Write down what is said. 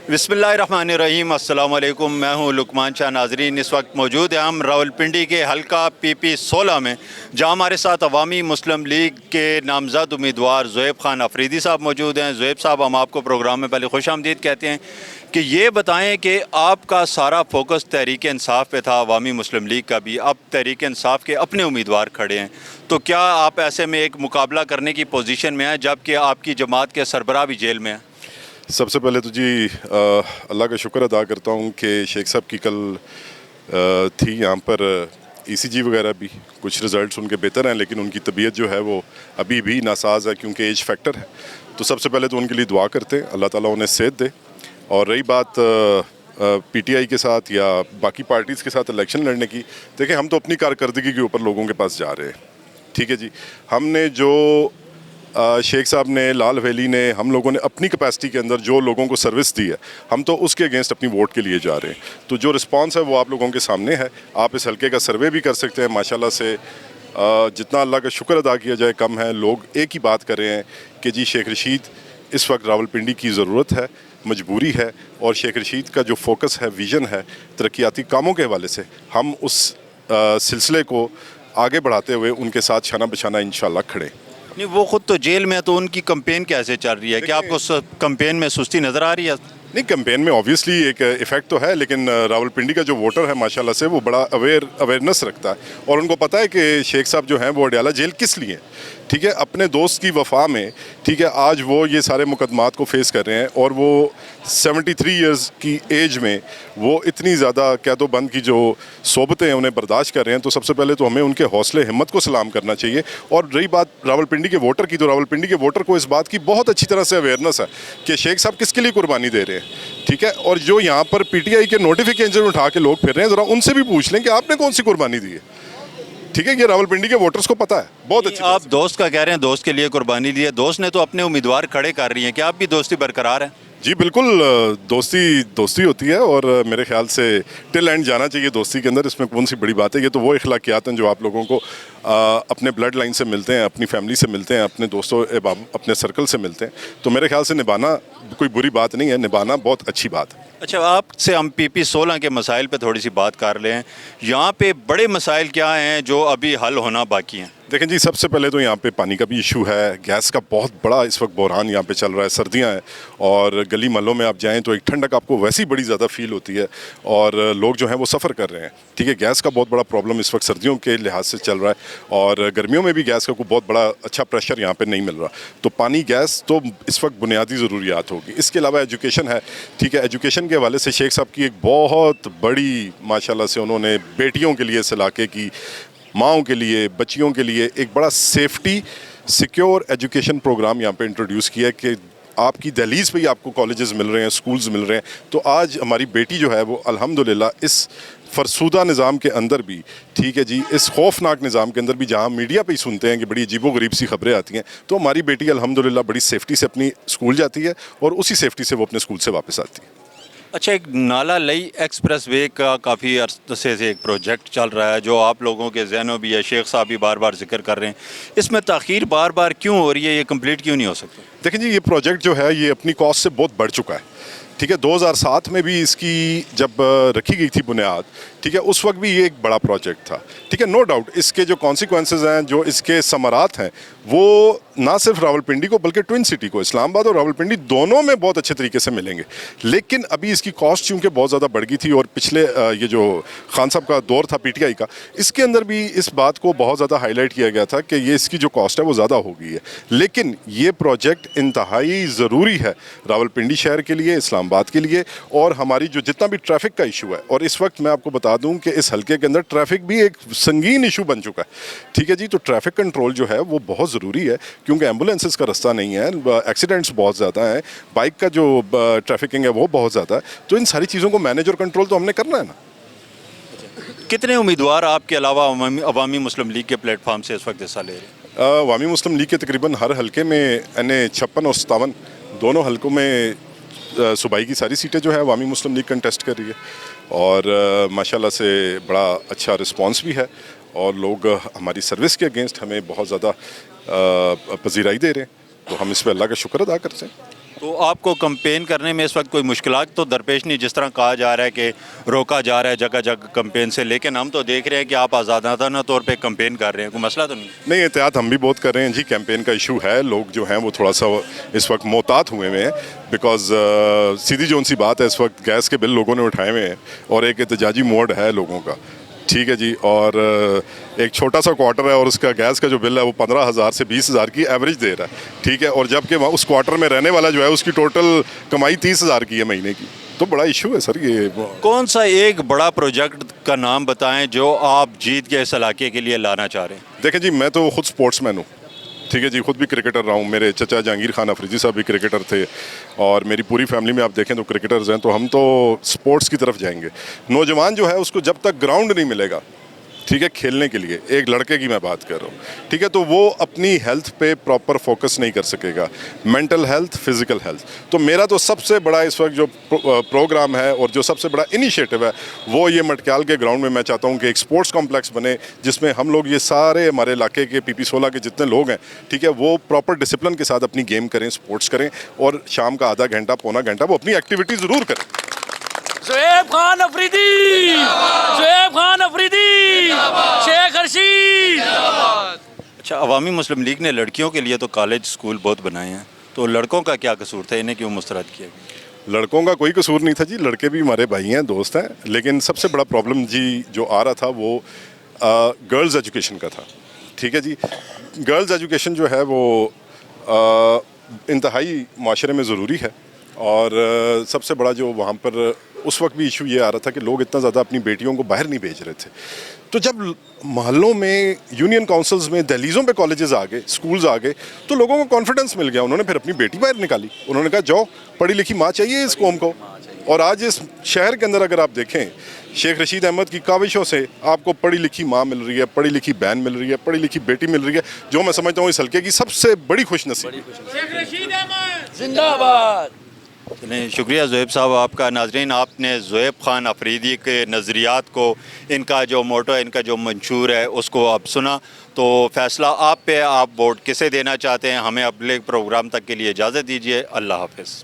बिस्मिल्लाहिर्रहमानिर्रहीम, अस्सलाम वालेकुम। मैं हूं लुकमान शाह। नाजरीन, इस वक्त मौजूद है हम रावलपिंडी के हल्का PP 16 में, जहां हमारे साथ अवामी मुस्लिम लीग के नामज़द उम्मीदवार ज़ुहैब खान अफरीदी साहब मौजूद हैं। ज़ुहैब साहब, हम आपको प्रोग्राम में पहले खुशामदीद कहते हैं कि ये बताएं कि आपका सारा फोकस तहरीक इंसाफ पे था, अवामी मुस्लिम लीग का भी। अब तहरीक इंसाफ के अपने उम्मीदवार खड़े हैं, तो क्या आप ऐसे में एक मुकाबला करने की पोजीशन में हैं जबकि आपकी जमात के सरबराह भी जेल में हैं? सबसे पहले तो जी अल्लाह का शुक्र अदा करता हूँ कि शेख साहब की कल थी यहाँ पर ECG वगैरह भी, कुछ रिज़ल्ट्स उनके बेहतर हैं, लेकिन उनकी तबीयत जो है वो अभी भी नासाज है क्योंकि एज फैक्टर है। तो सबसे पहले तो उनके लिए दुआ करते हैं, अल्लाह ताला उन्हें सेहत दे। और रही बात PTI के साथ या बाकी पार्टीज़ के साथ इलेक्शन लड़ने की, देखें हम तो अपनी कारकर्दगी के ऊपर लोगों के पास जा रहे हैं, ठीक है जी। हमने जो शेख साहब ने, लाल वैली ने, हम लोगों ने अपनी कैपेसिटी के अंदर जो लोगों को सर्विस दी है, हम तो उसके अगेंस्ट अपनी वोट के लिए जा रहे हैं। तो जो रिस्पांस है वो आप लोगों के सामने है। आप इस हल्के का सर्वे भी कर सकते हैं। माशाल्लाह से जितना अल्लाह का शुक्र अदा किया जाए कम है। लोग एक ही बात कर रहे हैं कि जी शेख रशीद इस वक्त रावलपिंडी की ज़रूरत है, मजबूरी है, और शेख रशीद का जो फोकस है, विज़न है तरक्याती कामों के हवाले से, हम उस सिलसिले को आगे बढ़ाते हुए उनके साथ शाना बशाना इंशाल्लाह खड़े। नहीं, वो खुद तो जेल में है, तो उनकी कैंपेन कैसे चल रही है? क्या आपको कैंपेन में सुस्ती नज़र आ रही है? नहीं, कैंपेन में ऑब्वियसली एक इफ़ेक्ट तो है, लेकिन रावलपिंडी का जो वोटर है माशाल्लाह से वो बड़ा अवेयरनेस रखता है, और उनको पता है कि शेख साहब जो हैं वो अडयाला जेल किस लिए, ठीक है, अपने दोस्त की वफा में, ठीक है, आज वो ये सारे मुकदमात को फेस कर रहे हैं, और वो 73 इयर्स की एज में वो इतनी ज़्यादा कैदोबंद की जो सोबतें हैं उन्हें बर्दाश्त कर रहे हैं। तो सबसे पहले तो हमें उनके हौसले हिम्मत को सलाम करना चाहिए। और रही बात रावलपिंडी के वोटर की, तो रावलपिंडी के वोटर को इस बात की बहुत अच्छी तरह से अवेयरनेस है कि शेख साहब किसके लिए कुर्बानी दे रहे हैं, ठीक है। और जो यहाँ पर PTI के नोटिफिकेशन उठा के लोग फिर रहे हैं, ज़रा उनसे भी पूछ लें कि आपने कौन सी कुर्बानी दी है, ठीक है। ये रावलपिंडी के वोटर्स को पता है बहुत अच्छी। आप दोस्त का कह रहे हैं, दोस्त के लिए कुर्बानी दी है, दोस्त ने तो अपने उम्मीदवार खड़े कर रही हैं, क्या आप भी दोस्ती बरकरार है? जी बिल्कुल, दोस्ती होती है, और मेरे ख्याल से टिल एंड जाना चाहिए दोस्ती के अंदर। इसमें कौन सी बड़ी बात है? ये तो वो इखलाकियात हैं जो आप लोगों को अपने ब्लड लाइन से मिलते हैं, अपनी फैमिली से मिलते हैं, अपने दोस्तों अपने सर्कल से मिलते हैं। तो मेरे ख्याल से निभाना कोई बुरी बात नहीं है, निभाना बहुत अच्छी बात है। अच्छा, आपसे हम PP 16 के मसाइल पे थोड़ी सी बात कर लें। यहाँ पे बड़े मसाइल क्या हैं जो अभी हल होना बाकी हैं? देखें जी, सबसे पहले तो यहाँ पे पानी का भी इशू है, गैस का बहुत बड़ा इस वक्त बहरान यहाँ पे चल रहा है। सर्दियाँ हैं और गली महलों में आप जाएं तो एक ठंडक आपको वैसी बड़ी ज़्यादा फील होती है, और लोग जो हैं वो सफ़र कर रहे हैं, ठीक है। गैस का बहुत बड़ा प्रॉब्लम इस वक्त सर्दियों के लिहाज से चल रहा है, और गर्मियों में भी गैस का कोई बहुत बड़ा अच्छा प्रेशर यहाँ पर नहीं मिल रहा। तो पानी, गैस तो इस वक्त बुनियादी ज़रूरियात होगी। इसके अलावा एजुकेशन है, ठीक है। एजुकेशन के हवाले से शेख साहब की एक बहुत बड़ी माशाल्लाह से उन्होंने बेटियों के लिए, इस इलाके की माँओं के लिए, बच्चियों के लिए एक बड़ा सेफ्टी सिक्योर एजुकेशन प्रोग्राम यहाँ पे इंट्रोड्यूस किया है कि आपकी दहलीज़ पे ही आपको कॉलेजेस मिल रहे हैं, स्कूल्स मिल रहे हैं। तो आज हमारी बेटी जो है वो अल्हम्दुलिल्लाह इस फरसूदा निज़ाम के अंदर भी, ठीक है जी, इस खौफनाक निज़ाम के अंदर भी, जहाँ मीडिया पे ही सुनते हैं कि बड़ी अजीबो-गरीब सी खबरें आती हैं, तो हमारी बेटी अल्हम्दुलिल्लाह बड़ी सेफ्टी से अपनी स्कूल जाती है, और उसी सेफ्टी से वो अपने स्कूल से वापस आती है। अच्छा, एक नाला लई एक्सप्रेस वे का काफ़ी अरसे से एक प्रोजेक्ट चल रहा है जो आप लोगों के जहनों भी है, शेख साहब भी बार बार जिक्र कर रहे हैं, इसमें ताख़ीर बार बार क्यों हो रही है? ये कंप्लीट क्यों नहीं हो सकता? देखें जी, ये प्रोजेक्ट जो है ये अपनी कॉस्ट से बहुत बढ़ चुका है, ठीक है। 2007 में भी इसकी जब रखी गई थी बुनियाद, ठीक है, उस वक्त भी ये एक बड़ा प्रोजेक्ट था, ठीक है। नो डाउट इसके जो कॉन्सिक्वेंसेस हैं, जो इसके समरात हैं, वो ना सिर्फ रावलपिंडी को बल्कि ट्विन सिटी को, इस्लामाबाद और रावलपिंडी दोनों में बहुत अच्छे तरीके से मिलेंगे। लेकिन अभी इसकी कॉस्ट चूँकि बहुत ज़्यादा बढ़ गई थी, और पिछले ये जो खान साहब का दौर था PTI का, इसके अंदर भी इस बात को बहुत ज़्यादा हाईलाइट किया गया था कि ये इसकी जो कॉस्ट है वो ज़्यादा हो गई है। लेकिन ये प्रोजेक्ट इंतहाई ज़रूरी है रावलपिंडी शहर के लिए, इस्लामाबाद के लिए, और हमारी जो जितना भी ट्रैफिक का इशू है, और इस वक्त मैं आपको बता दूं कि इस हल्के के अंदर ट्रैफिक भी एक संगीन इशू बन चुका है, ठीक है जी। तो ट्रैफिक कंट्रोल जो है वो बहुत ज़रूरी है, क्योंकि एम्बुलेंसेस का रास्ता नहीं है, एक्सीडेंट्स बहुत ज़्यादा हैं, बाइक का जो ट्रैफिकिंग है वो बहुत ज़्यादा है। तो इन सारी चीज़ों को मैनेज और कंट्रोल तो हमने करना है ना। कितने उम्मीदवार आपके अलावा अवामी मुस्लिम लीग के प्लेटफॉर्म से इस वक्त हिस्सा ले रहे हैं? अवामी मुस्लिम लीग के तकरीबन हर हल्के में यानी 56 और 57 दोनों हल्कों में सूबाई की सारी सीटें जो है अवामी मुस्लिम लीग कंटेस्ट कर रही है, और माशाल्लाह से बड़ा अच्छा रिस्पांस भी है, और लोग हमारी सर्विस के अगेंस्ट हमें बहुत ज़्यादा पजीराई दे रहे हैं। तो हम इस पर अल्लाह का शुक्र अदा करते हैं। तो आपको कंपेन करने में इस वक्त कोई मुश्किलात तो दरपेश नहीं, जिस तरह कहा जा रहा है कि रोका जा रहा है जगह जगह कंपेन से, लेकिन हम तो देख रहे हैं कि आप आज़ादाना तौर पे कंपेन कर रहे हैं, कोई मसला तो नहीं? नहीं, एहतियात हम भी बहुत कर रहे हैं जी। कैंपेन का इशू है, लोग जो हैं वो थोड़ा सा इस वक्त मोहतात हुए हुए हैं, बिकॉज सीधी जोन सी बात है, इस वक्त गैस के बिल लोगों ने उठाए हुए हैं और एक एहतजाजी मोड है लोगों का, ठीक है जी। और एक छोटा सा क्वार्टर है और उसका गैस का जो बिल है वो 15,000 से 20,000 की एवरेज दे रहा है, ठीक है। और जबकि वहाँ उस क्वार्टर में रहने वाला जो है उसकी टोटल कमाई 30,000 की है महीने की। तो बड़ा इशू है सर ये। कौन सा एक बड़ा प्रोजेक्ट का नाम बताएं जो आप जीत के इस इलाके के लिए लाना चाह रहे हैं? देखें जी, मैं तो खुद स्पोर्ट्समैन हूँ, ठीक है जी, खुद भी क्रिकेटर रहा हूँ। मेरे चचा जहांगीर खान अफरीदी साहब भी क्रिकेटर थे और मेरी पूरी फैमिली में आप देखें तो क्रिकेटर्स हैं। तो हम तो स्पोर्ट्स की तरफ जाएंगे। नौजवान जो है उसको जब तक ग्राउंड नहीं मिलेगा, ठीक है, खेलने के लिए, एक लड़के की मैं बात कर रहा हूँ, ठीक है, तो वो अपनी हेल्थ पे प्रॉपर फोकस नहीं कर सकेगा, मेंटल हेल्थ, फिजिकल हेल्थ। तो मेरा तो सबसे बड़ा इस वक्त जो प्रोग्राम है और जो सबसे बड़ा इनिशिएटिव है वो ये मटक्याल के ग्राउंड में मैं चाहता हूँ कि एक स्पोर्ट्स कॉम्प्लेक्स बने, जिसमें हम लोग ये सारे हमारे इलाके के PP 16 के जितने लोग हैं, ठीक है, वो प्रॉपर डिसिप्लिन के साथ अपनी गेम करें, स्पोर्ट्स करें और शाम का आधा घंटा पौना घंटा वो अपनी एक्टिविटी ज़रूर करें। ज़ुएब खान अफरीदी, ज़ुएब खान अफरीदी, शेख रशीद। अच्छा, अवामी मुस्लिम लीग ने लड़कियों के लिए तो कॉलेज स्कूल बहुत बनाए हैं, तो लड़कों का क्या कसूर था, इन्हें क्यों मुस्तरद किया गया? लड़कों का कोई कसूर नहीं था जी, लड़के भी हमारे भाई हैं, दोस्त हैं, लेकिन सबसे बड़ा प्रॉब्लम जी जो आ रहा था वो गर्ल्स एजुकेशन का था, ठीक है जी। गर्ल्स एजुकेशन जो है वो इंतहाई माशरे में ज़रूरी है और सबसे बड़ा जो वहाँ पर उस वक्त भी इशू ये आ रहा था कि लोग इतना ज़्यादा अपनी बेटियों को बाहर नहीं भेज रहे थे। तो जब मोहल्लों में, यूनियन काउंसिल्स में, दहलीज़ों पे कॉलेजेस आ गए, स्कूल्स आ गए, तो लोगों को कॉन्फिडेंस मिल गया, उन्होंने फिर अपनी बेटी बाहर निकाली, उन्होंने कहा जाओ, पढ़ी लिखी माँ चाहिए इस कौम को। और आज इस शहर के अंदर अगर आप देखें, शेख रशीद अहमद की काविशों से आपको पढ़ी लिखी माँ मिल रही है, पढ़ी लिखी बहन मिल रही है, पढ़ी लिखी बेटी मिल रही है, जो मैं समझता हूँ इस हल्के की सबसे बड़ी खुशनसीबी। शेख रशीद अहमद जिंदाबाद। चलें, शुक्रिया ज़ुएब साहब आपका। नाजरीन, आपने ज़ुएब खान अफरीदी के नज़रियात को, इनका जो मोटो है, इनका जो मंशूर है, उसको आप सुना। तो फ़ैसला आप पे, आप वोट किसे देना चाहते हैं। हमें अगले प्रोग्राम तक के लिए इजाज़त दीजिए। अल्लाह हाफ़िज़।